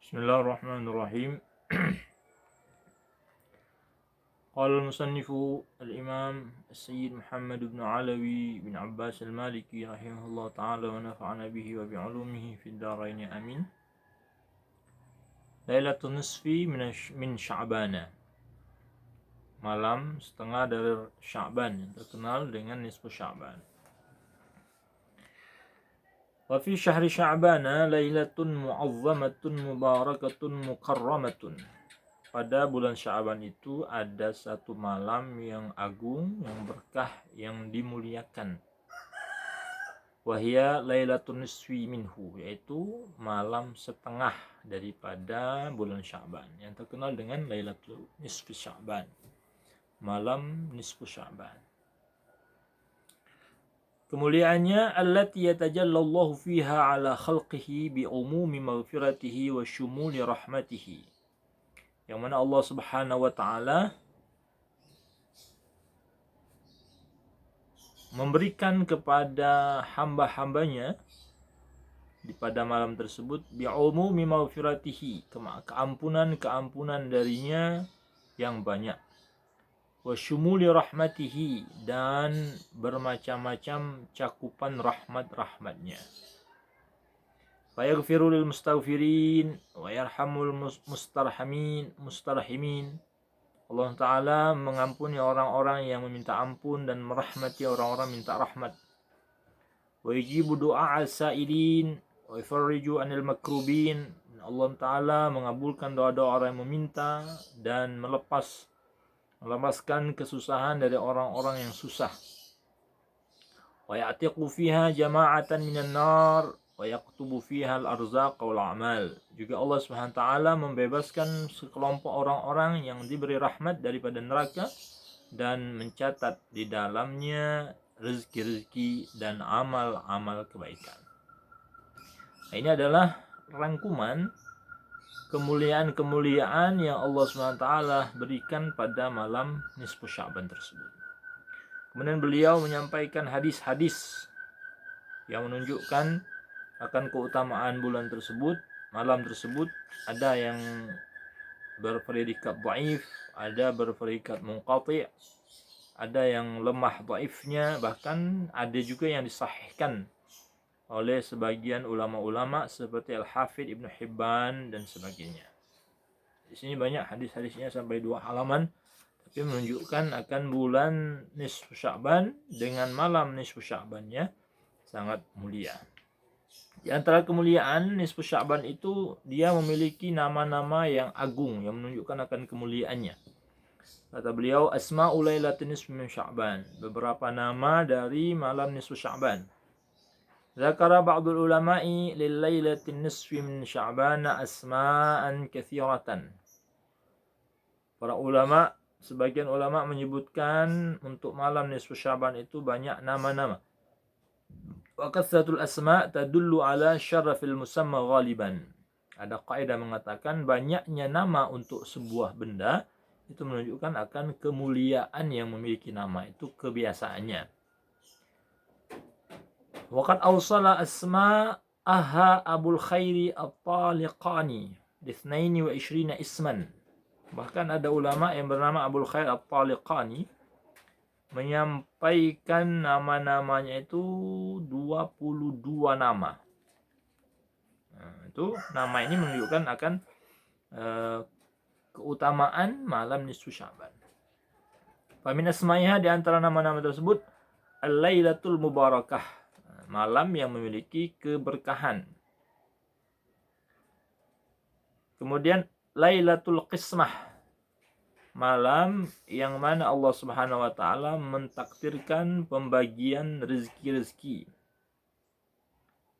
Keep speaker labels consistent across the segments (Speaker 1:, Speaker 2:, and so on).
Speaker 1: Bismillahirrahmanirrahim. Qala al-musannifu al-imam Sayyid Muhammad bin Alawi bin Abbas al-Maliki rahimahullah ta'ala wa nafa'ana bihi wa bi'ulumihi fid dharain amin. Lailatul nisfi min Sya'bana. Malam setengah dari Sya'ban yang terkenal dengan nisfu Sya'ban. Wa fi syahri Sya'bana lailatun mu'azzamatun mubarakatun mukarramatun. Pada bulan Sya'ban itu ada satu malam yang agung, yang berkah, yang dimuliakan. Wahia lailatul nisfi minhu, yaitu malam setengah daripada bulan Sya'ban, yang terkenal dengan lailatul nisfi Sya'ban, malam nisfu Sya'ban. Kemuliaannya allati yatajallallahu fiha ala khalqihi bi umumi maghfiratihi wa syumuli rahmatihi, yang mana Allah Subhanahu wa ta'ala memberikan kepada hamba-hambanya pada malam tersebut bi'umumi maghfiratihi, keampunan darinya yang banyak, wa syumuli rahmatihi, dan bermacam-macam cakupan rahmat-rahmatnya. Fa yaghfiru lil mustaghfirin wa yarhamul mustarhimin. Allah Ta'ala mengampuni orang-orang yang meminta ampun dan merahmati orang-orang minta rahmat. Wa yujibu du'a as-sa'ilin wa yufarriju 'anil makrubin. Allah Ta'ala mengabulkan doa-doa orang yang meminta dan melepaskan kesusahan dari orang-orang yang susah. Wa ya'tiqu fiha jama'atan minan nar wa yaktubu fiha al-arzaq wal a'mal. Juga Allah Subhanahu wa taala membebaskan sekelompok orang-orang yang diberi rahmat daripada neraka dan mencatat di dalamnya rezeki-rezeki dan amal-amal kebaikan. Nah, ini adalah rangkuman kemuliaan-kemuliaan yang Allah Subhanahu wa taala berikan pada malam nisfu Sya'ban tersebut. Kemudian beliau menyampaikan hadis-hadis yang menunjukkan akan keutamaan bulan tersebut, malam tersebut. Ada yang berpredikat dhaif, ada berpredikat munqati', ada yang lemah dhaifnya, bahkan ada juga yang disahihkan oleh sebagian ulama-ulama seperti Al-Hafidz Ibnu Hibban dan sebagainya. Di sini banyak hadis-hadisnya sampai 2 halaman, tapi menunjukkan akan bulan nisfu Sya'ban dengan malam nisfu Sya'bannya sangat mulia. Di antara kemuliaan nisfu Sya'ban itu dia memiliki nama-nama yang agung yang menunjukkan akan kemuliaannya. Kata beliau, asma'u lailatin nisfi min Sya'ban, beberapa nama dari malam nisfu Sya'ban. Zakara ba'dul ulama'i lil lailatin nisfi min Sya'ban asma'an katsiratan. Para ulama, sebagian ulama menyebutkan untuk malam nisfu Sya'ban itu banyak nama-nama. Wa kathratul asma' tadullu ala syarafil musamma ghaliban. Ada kaidah mengatakan banyaknya nama untuk sebuah benda itu menunjukkan akan kemuliaan yang memiliki nama, itu kebiasaannya. Waqad awsala asma'aha Abul Khairi At-Taliqani bi 22 isman. Bahkan ada ulama yang bernama Abul Khair At-Taliqani menyampaikan nama-namanya itu 22 nama. Nah, itu nama ini menunjukkan akan keutamaan malam nisfu Sya'ban. Fa min asma'iha, di antara nama-nama tersebut Al-Lailatul Mubarakah, malam yang memiliki keberkahan. Kemudian Lailatul Qismah, malam yang mana Allah Subhanahu wa taala mentakdirkan pembagian rezeki-rezeki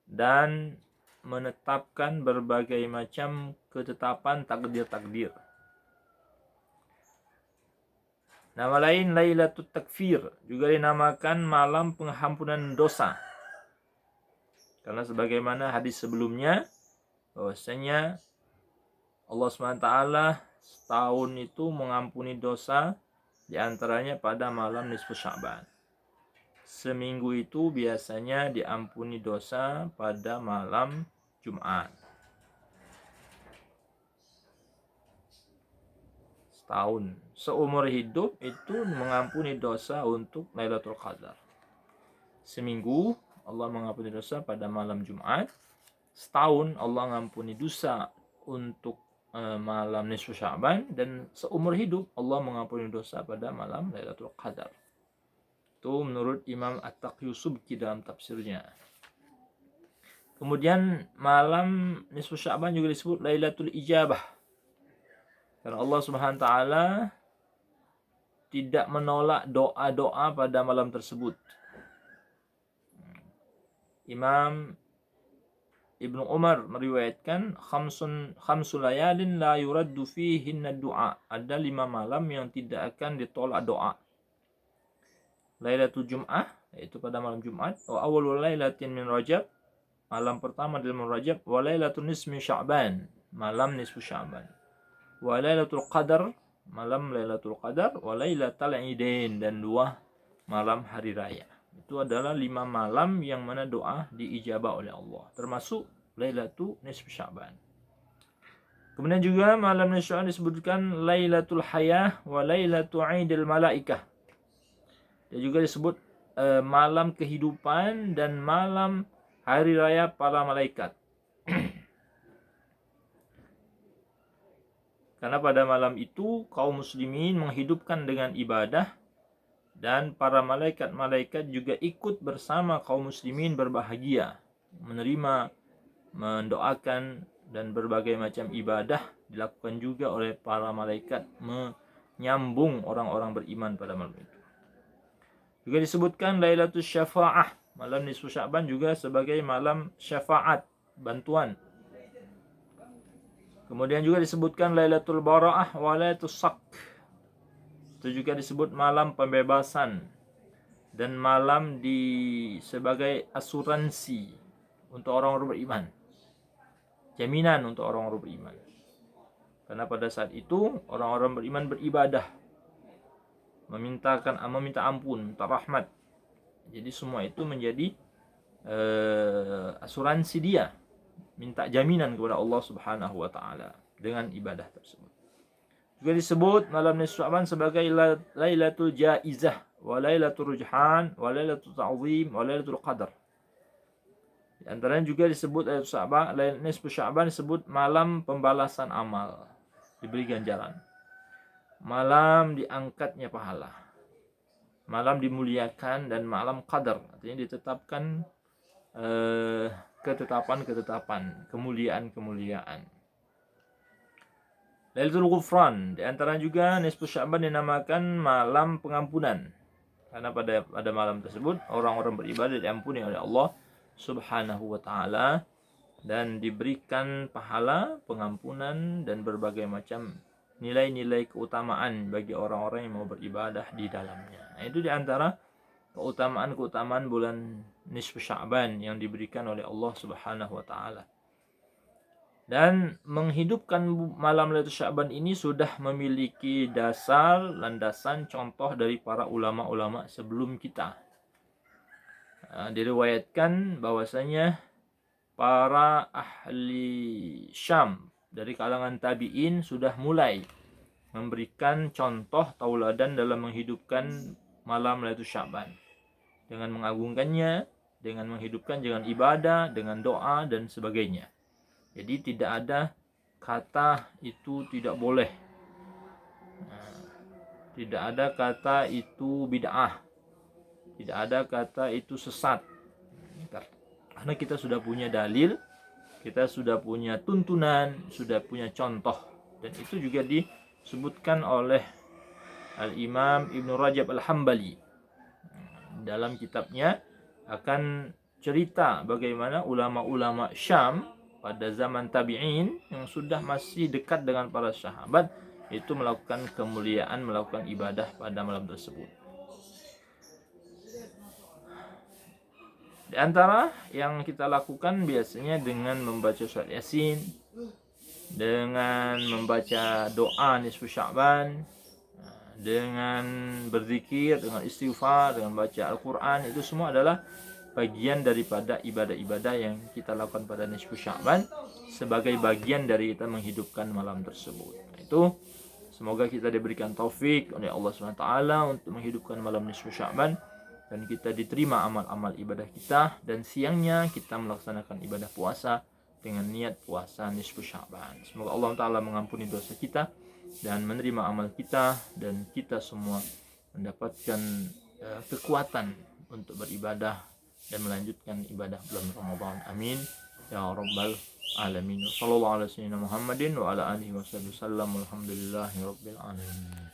Speaker 1: dan menetapkan berbagai macam ketetapan takdir-takdir. Nama lain Lailatul Takfir, juga dinamakan malam pengampunan dosa. Karena sebagaimana hadis sebelumnya bahwasanya Allah SWT setahun itu mengampuni dosa, diantaranya pada malam nisfu Sya'ban. Seminggu itu biasanya diampuni dosa pada malam Jumat. setahun. Seumur hidup itu mengampuni dosa untuk Lailatul Qadar. Seminggu Allah mengampuni dosa pada malam Jumat. Setahun Allah mengampuni dosa untuk malam nisfu Sya'ban, dan seumur hidup Allah mengampuni dosa pada malam Lailatul Qadar. Itu menurut Imam At-Taqi Subki dalam tafsirnya. Kemudian malam nisfu Sya'ban juga disebut Lailatul Ijabah. Karena Allah Subhanahu wa taala tidak menolak doa-doa pada malam tersebut. Imam Ibnu Umar meriwayatkan khamsul layalin la yuraddu fihinna du'a. Ada 5 malam yang tidak akan ditolak doa. Lailatul Jum'ah, yaitu pada malam Jumat, wa awwalul lailatin min Rajab, malam pertama dari bulan Rajab, wa lailatul nisfi Sya'ban, malam nisfu Sya'ban, wa lailatul Qadar, malam Lailatul Qadar, wa lailatul Idain, dan 2 malam hari raya. Itu adalah 5 malam yang mana doa diijabah oleh Allah, termasuk Lailatul Nisfu Sya'ban. Kemudian juga malam nisfu Sya'ban disebutkan Lailatul Hayah wa Lailatul Idil Malaikah. Dia juga disebut malam kehidupan dan malam hari raya para malaikat. Karena pada malam itu kaum muslimin menghidupkan dengan ibadah, dan para malaikat-malaikat juga ikut bersama kaum muslimin berbahagia, menerima, mendoakan, dan berbagai macam ibadah dilakukan juga oleh para malaikat menyambung orang-orang beriman pada malam itu. Juga disebutkan Lailatul Syafa'ah, malam nisfu Sya'ban juga sebagai malam syafaat, bantuan. Kemudian juga disebutkan Lailatul Bara'ah wa Lailatul Sak. Itu juga disebut malam pembebasan dan malam sebagai asuransi untuk orang-orang beriman. Jaminan untuk orang-orang beriman. Karena pada saat itu orang-orang beriman beribadah, meminta ampun, minta rahmat. Jadi semua itu menjadi asuransi dia, minta jaminan kepada Allah Subhanahu wa taala dengan ibadah tersebut. Juga disebut malam nisfu Sya'ban sebagai Lailatul Jaizah, wa Lailatul Rujhan, wa Lailatul Ta'zim, wa Lailatul Qadar. Di antaranya juga disebut Lailatul nisfu Sya'ban disebut malam pembalasan amal, diberi ganjaran. Malam diangkatnya pahala, malam dimuliakan, dan malam qadar, artinya ditetapkan ketetapan-ketetapan, kemuliaan-kemuliaan. Lailatul Ghufran, di antara juga nisfu Sya'ban dinamakan malam pengampunan. Karena pada malam tersebut orang-orang beribadah diampuni oleh Allah Subhanahu wa taala dan diberikan pahala, pengampunan, dan berbagai macam nilai-nilai keutamaan bagi orang-orang yang mau beribadah di dalamnya. Nah, itu di antara keutamaan-keutamaan bulan nisfu Sya'ban yang diberikan oleh Allah Subhanahu wa taala. Dan menghidupkan malam Lailatul Sya'ban ini sudah memiliki dasar, landasan, contoh dari para ulama-ulama sebelum kita. Diriwayatkan bahwasanya para ahli Syam dari kalangan tabi'in sudah mulai memberikan contoh tauladan dalam menghidupkan malam Lailatul Sya'ban dengan mengagungkannya, dengan menghidupkan dengan ibadah, dengan doa, dan sebagainya. Jadi tidak ada kata itu tidak boleh, tidak ada kata itu bid'ah, tidak ada kata itu sesat. Karena kita sudah punya dalil, kita sudah punya tuntunan, sudah punya contoh. Dan itu juga disebutkan oleh Al-Imam Ibn Rajab Al-Hambali dalam kitabnya, akan cerita bagaimana ulama-ulama Syam pada zaman tabi'in yang sudah masih dekat dengan para sahabat itu melakukan kemuliaan, melakukan ibadah pada malam tersebut. Di antara yang kita lakukan biasanya dengan membaca surat Yasin, dengan membaca doa nisfu Sya'ban, dengan berzikir, dengan istighfar, dengan baca Al-Quran, itu semua adalah bagian daripada ibadah-ibadah yang kita lakukan pada nisfu Sya'ban sebagai bagian dari kita menghidupkan malam tersebut. Itu Semoga kita diberikan taufik oleh Allah SWT untuk menghidupkan malam nisfu Sya'ban, dan kita diterima amal-amal ibadah kita, dan siangnya kita melaksanakan ibadah puasa dengan niat puasa nisfu Sya'ban. Semoga Allah Ta'ala mengampuni dosa kita dan menerima amal kita, dan kita semua mendapatkan kekuatan untuk beribadah dan melanjutkan ibadah bulan Ramadan. Amin ya rabbal alamin. Sallallahu alaihi wasallam Muhammadin wa ala alihi wasallam. Alhamdulillahi rabbil alamin.